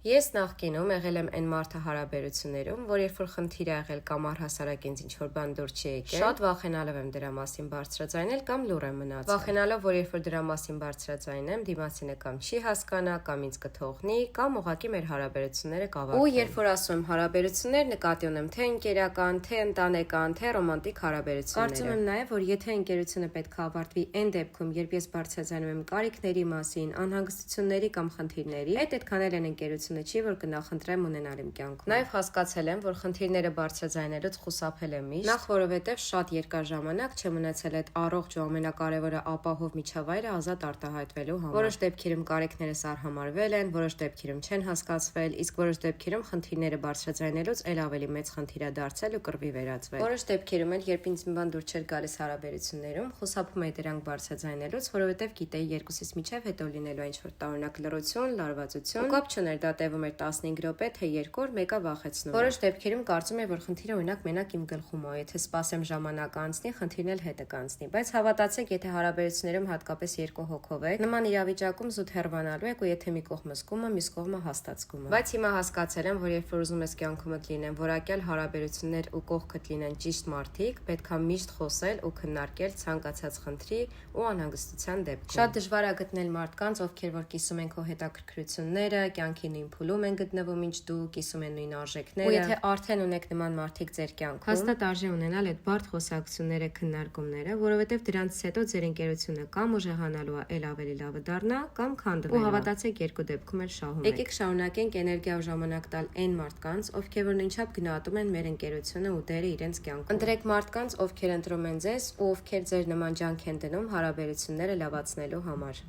Ես նախկինում եղել եմ այն մարդը հարաբերություններում, որ երբ որ խնդիր է եղել կամ առհասարակ ինձ ինչ-որ բան դուր չի եկել, շատ վախենալով եմ դրա մասին բարձրաձայնել կամ լուռ եմ մնացել։ Վախենալով, որ երբ որ դրա մասին բարձրաձայնեմ, դիմացինը կամ չի հասկանա, կամ ինձ կթողնի, կամ ուղղակի մեր հարաբերությունները կավարտվեն։ Ու երբ որ ասում եմ հարաբերություններ, նկատի ունեմ թե ընկերական, թե ընտանեկան, թե ռոմանտիկ հարաբերությունները։ Կարծում եմ նաև, որ եթե ընկերությունը պետք է ավարտվի այն դեպքում, երբ ես բարձրաձայնում եմ կարիքների մասին, անհանգստությունների կամ խնդիրների, այդքան էլ այն ընկերությունը չի, որ կնախընտրեմ ունենալ իմ կյանքում։ Նաև հասկացել եմ, որ խնդիրները բարձրաձայնելուց խուսափել եմ միշտ, նախ որովհետև շատ երկար ժամանակ չեմ ունեցել այդ առողջ ու ամենակարևորը ապահով միջավայրը ազատ արտահայտվելու համար։ Որոշ դեպքերում կարիքներս արհամարվել են, որոշ դեպքերում չեն հասկացվել, իսկ որոշ դեպքերում խնդիրները բարձրաձայնելուց էլ ավելի մեծ խնդիր է դարձել ու կռվի վերածվել։ Որոշ դեպքերում էլ, երբ ինձ մի բան դուր չէր գալիս հարաբերություններում, խուսափում էի դրանք բարձրաձայնելուց, որովհետև գիտեի երկուսից միջև հետո լինելու է ինչ-որ տարօրինակ լռություն, լարվածություն, կապ չուներ դա տևում էր 15 րոպե, թե 2 օր, մեկը վախեցնում։ Որոշ դեպքերում կարծում եմ, որ խնդիրը օրինակ մենակ իմ գլխում է, եթե սպասեմ ժամանակ անցնի, խնդիրն էլ հետը կանցնի։ Բայց հավատացեք, եթե հարաբերություններում հատկապես երկու հոգով եք, նման իրավիճակում զուտ հեռվանալու եք ու եթե մի կողմը զգում է, մյուս կողմը հաստատ զգում է։ Բայց հիմա հասկացել եմ, որ երբ որ ուզում ես կյանքումդ լինեն որակյալ հարաբերություններ ու կողքդ լինեն ճիշտ մարդիկ, պետք է միշտ խոսել ու քննարկել ցանկացած խնդրի ու անհանգստության դեպքում։ Շատ դժվար է գտնել մարդկանց, ովքեր որ կիսում են քո հետաքրքրությունները, կյանքի նույն փուլում են գտնվում, ինչ դու, կիսում են նույն արժեքները։ Ու եթե արդեն ունեք նման մարդիկ ձեր կյանքում, հաստատ արժե ունենալ այդ բարդ խոսակցությունները, քննարկումները, որովհետև դրանից հետո ձեր ընկերությունը կամ ուժեղանալու է էլ ավելի լավը դառնա, կամ քանդվելու։ Ու հավատացեք, երկու դեպքում էլ շահում եք։ Եկեք շարունակենք էներգիա ու ժամանակ տալ այն մարդկանց, ովքեր որ նույնչափ գնահատում են մեր ընկերությունը ու դերը իրենց կյանքում։ Ընտրեք մարդկանց, ովքեր ընտրում են ձեզ ու ովքեր ձեր նման ջանք են դնում հարաբերությունները լավացնելու համար։